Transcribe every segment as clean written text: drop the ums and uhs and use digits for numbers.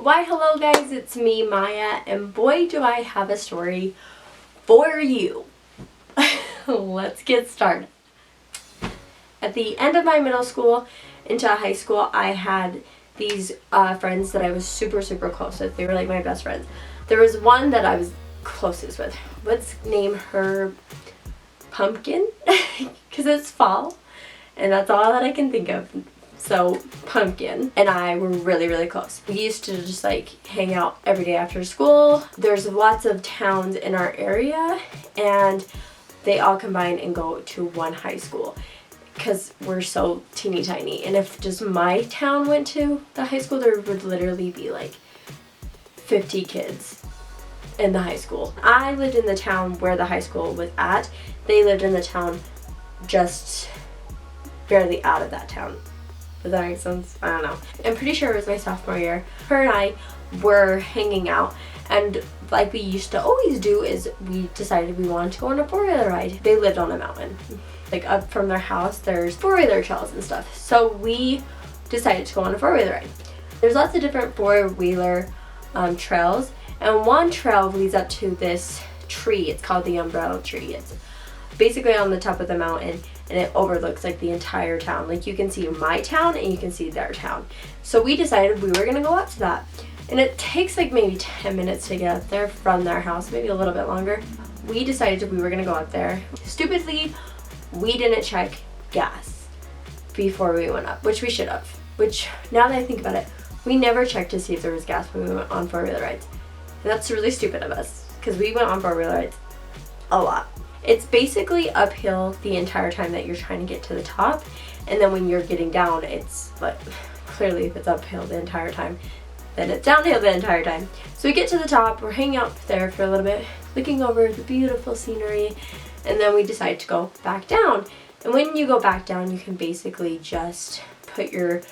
Why hello guys, it's me Maya, and boy do I have a story for you. Let's get started. At the end of my middle school into high school, I had these friends that I was super close with. They were like my best friends. There was one that I was closest with. Let's name her Pumpkin because it's fall and that's all that I can think of. So Pumpkin and I were really close. We used to just like hang out every day after school. There's lots of towns in our area and they all combine and go to one high school because we're so teeny tiny. And if just my town went to the high school, there would literally be like 50 kids in the high school. I lived in the town where the high school was at. They lived in the town just barely out of that town. Does that make sense? I don't know. I'm pretty sure it was my sophomore year. Her and I were hanging out, and like we used to always do is we decided we wanted to go on a 4-wheeler ride. They lived on a mountain. Like up from their house there's 4-wheeler trails and stuff. So we decided to go on a 4-wheeler ride. There's lots of different 4-wheeler trails, and one trail leads up to this tree. It's called the umbrella tree. It's basically on the top of the mountain and it overlooks like the entire town. Like you can see my town and you can see their town. So we decided we were gonna go up to that. And it takes like maybe 10 minutes to get up there from their house, maybe a little bit longer. We decided we were gonna go up there. Stupidly, we didn't check gas before we went up, which we should have. Which, now that I think about it, we never checked to see if there was gas when we went on 4-wheeler rides. And that's really stupid of us, because we went on 4-wheeler rides a lot. It's basically uphill the entire time that you're trying to get to the top, and then when you're getting down, it's like, clearly if it's uphill the entire time, then it's downhill the entire time. So we get to the top, we're hanging out there for a little bit, looking over the beautiful scenery, and then we decide to go back down. And when you go back down, you can basically just put your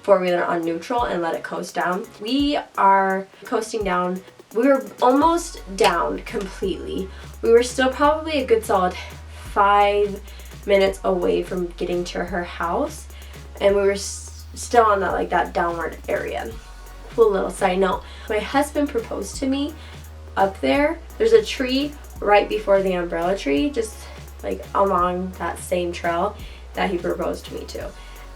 4-wheeler on neutral and let it coast down. We are coasting down. We were almost down completely. We were still probably a good solid 5 minutes away from getting to her house, and we were still on that downward area. Cool little side note, my husband proposed to me up there. There's a tree right before the umbrella tree, just like along that same trail that he proposed to me to.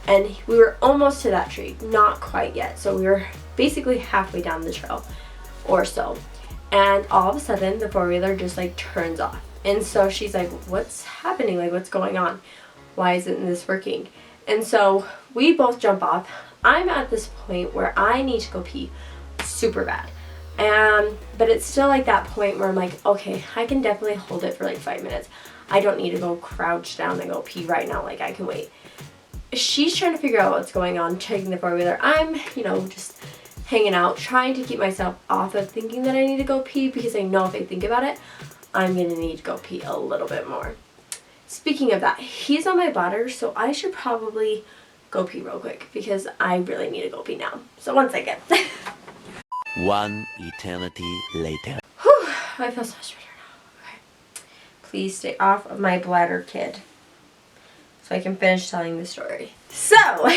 And we were almost to that tree, not quite yet. So we were basically halfway down the trail or so. And all of a sudden the 4-wheeler just like turns off. And so she's like, what's happening? Like, what's going on? Why isn't this working? And so we both jump off. I'm at this point where I need to go pee super bad. But it's still like that point where I'm like, okay, I can definitely hold it for like 5 minutes. I don't need to go crouch down and go pee right now. Like, I can wait. She's trying to figure out what's going on, checking the 4-wheeler. I'm, just hanging out, trying to keep myself off of thinking that I need to go pee, because I know if I think about it, I'm gonna need to go pee a little bit more. Speaking of that, he's on my bladder, so I should probably go pee real quick because I really need to go pee now. So 1 second. One eternity later. Whew, I feel so much better now. Okay. Please stay off of my bladder, kid, so I can finish telling the story. So,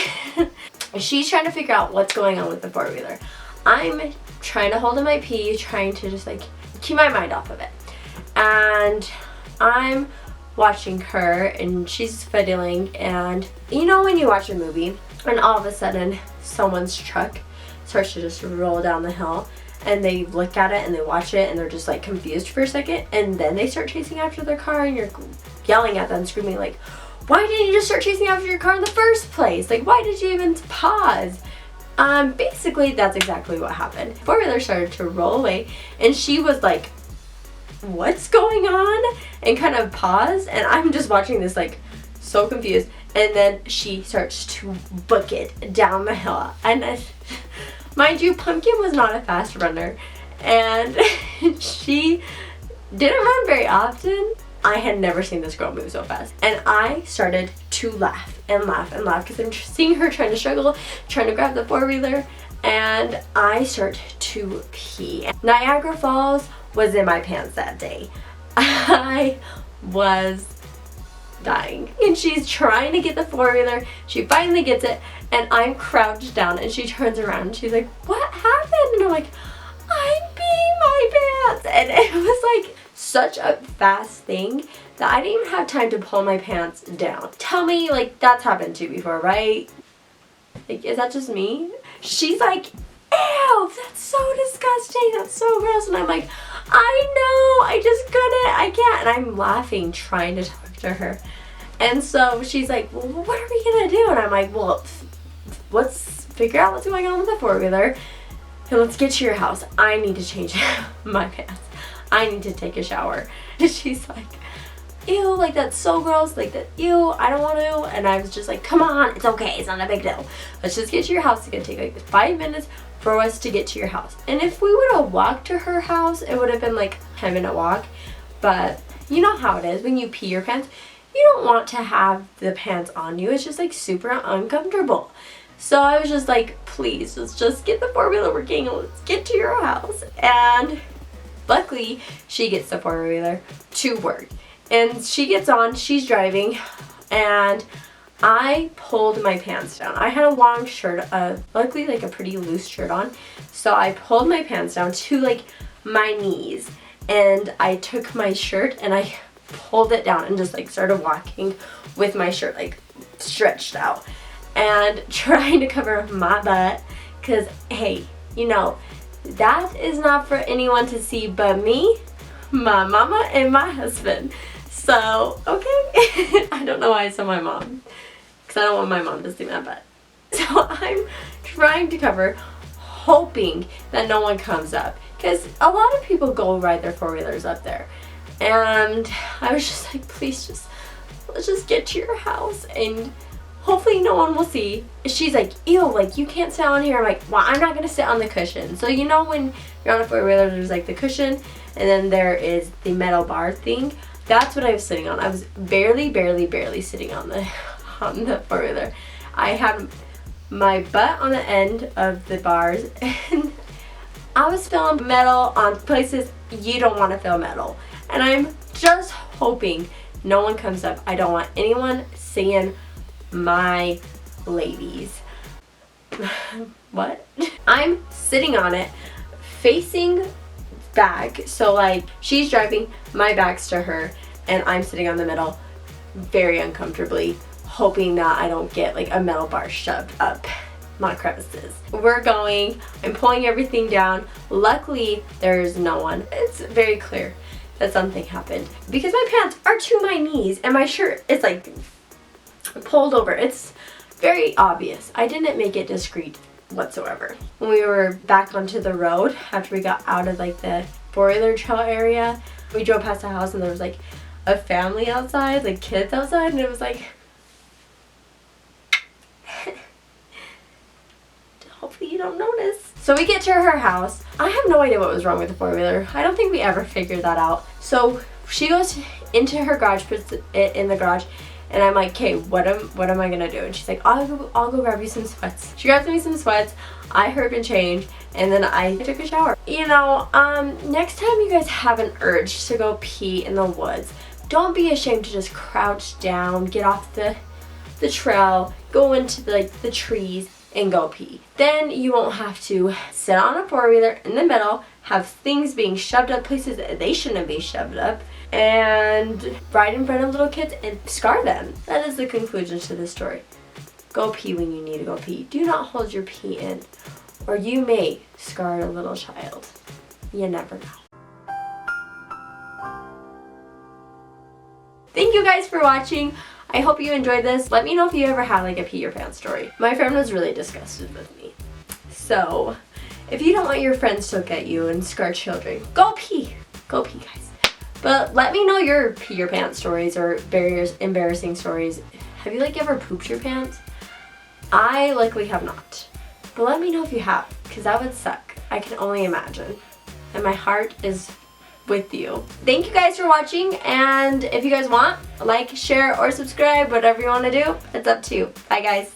she's trying to figure out what's going on with the 4-wheeler. I'm trying to hold in my pee, trying to just like keep my mind off of it. And I'm watching her and she's fiddling, and when you watch a movie and all of a sudden someone's truck starts to just roll down the hill and they look at it and they watch it and they're just like confused for a second, and then they start chasing after their car and you're yelling at them, screaming like, why didn't you just start chasing after your car in the first place? Like, why did you even pause? Basically that's exactly what happened. 4-wheeler started to roll away and she was like, what's going on? And kind of paused, and I'm just watching this like so confused, and then she starts to book it down the hill. And mind you, Pumpkin was not a fast runner and she didn't run very often. I had never seen this girl move so fast, and I started to laugh and laugh and laugh because I'm seeing her trying to struggle, trying to grab the 4-wheeler, and I start to pee. Niagara Falls was in my pants that day. I was dying. And she's trying to get the 4-wheeler. She finally gets it, and I'm crouched down, and she turns around and she's like, what happened? And I'm such a fast thing that I didn't even have time to pull my pants down. Tell me, like, that's happened to you before, right? Like, is that just me? She's like, ew, that's so disgusting, that's so gross. And I'm like, I know, I just couldn't, I can't. And I'm laughing, trying to talk to her. And so she's like, well, what are we gonna do? And I'm like, well, let's figure out what's going on with the four-wheeler. And let's get to your house. I need to change my pants. I need to take a shower. And she's like, ew, like that's so gross, like that, ew, I don't want to. And I was just like, come on, it's okay, it's not a big deal. Let's just get to your house. It's gonna take like 5 minutes for us to get to your house. And if we would have walked to her house, it would have been like a 10-minute walk. But you know how it is when you pee your pants. You don't want to have the pants on you. It's just like super uncomfortable. So I was just like, please, let's just get the four-wheeler working and let's get to your house. And luckily, she gets the four-wheeler to work. And she gets on, she's driving, and I pulled my pants down. I had a long shirt, luckily like a pretty loose shirt on. So I pulled my pants down to like my knees. And I took my shirt and I pulled it down and just like started walking with my shirt like stretched out. And trying to cover my butt, because hey, you know, that is not for anyone to see but me, my mama, and my husband. So, okay. I don't know why I said my mom, because I don't want my mom to see my butt. So I'm trying to cover, hoping that no one comes up, because a lot of people go ride their four-wheelers up there. And I was just like, please, let's just get to your house and hopefully no one will see. She's like, ew, like you can't sit on here. I'm like, well, I'm not gonna sit on the cushion. So you know when you're on a four-wheeler, there's like the cushion and then there is the metal bar thing. That's what I was sitting on. I was barely sitting on the four-wheeler. I had my butt on the end of the bars and I was feeling metal on places you don't want to feel metal. And I'm just hoping no one comes up. I don't want anyone seeing my ladies. What? I'm sitting on it facing back, so like she's driving, my back's to her, and I'm sitting on the middle very uncomfortably, hoping that I don't get like a metal bar shoved up my crevices. We're going, I'm pulling everything down. Luckily there's no one. It's very clear that something happened because my pants are to my knees and my shirt is like pulled over. It's very obvious. I didn't make it discreet whatsoever. When we were back onto the road after we got out of like the four-wheeler trail area, we drove past a house and there was like a family outside, like kids outside, and it was like hopefully you don't notice. So we get to her house. I have no idea what was wrong with the four-wheeler. I don't think we ever figured that out. So she goes into her garage, puts it in the garage, and I'm like, okay, what am I gonna do? And she's like, I'll go grab you some sweats. She grabs me some sweats, I hurry up and change, and then I took a shower. You know, next time you guys have an urge to go pee in the woods, don't be ashamed to just crouch down, get off the trail, go into the trees, and go pee. Then you won't have to sit on a four-wheeler in the middle, have things being shoved up places that they shouldn't be shoved up, and ride in front of little kids and scar them. That is the conclusion to this story. Go pee when you need to go pee. Do not hold your pee in, or you may scar a little child. You never know. Thank you guys for watching. I hope you enjoyed this. Let me know if you ever had like a pee your pants story. My friend was really disgusted with me. So, if you don't want your friends to look at you and scar children, go pee. Go pee, guys. But let me know your pee your pants stories or embarrassing stories. Have you like ever pooped your pants? I likely have not. But let me know if you have, because that would suck. I can only imagine. And my heart is with you. Thank you guys for watching, and if you guys want, like, share, or subscribe, whatever you want to do, it's up to you. Bye guys.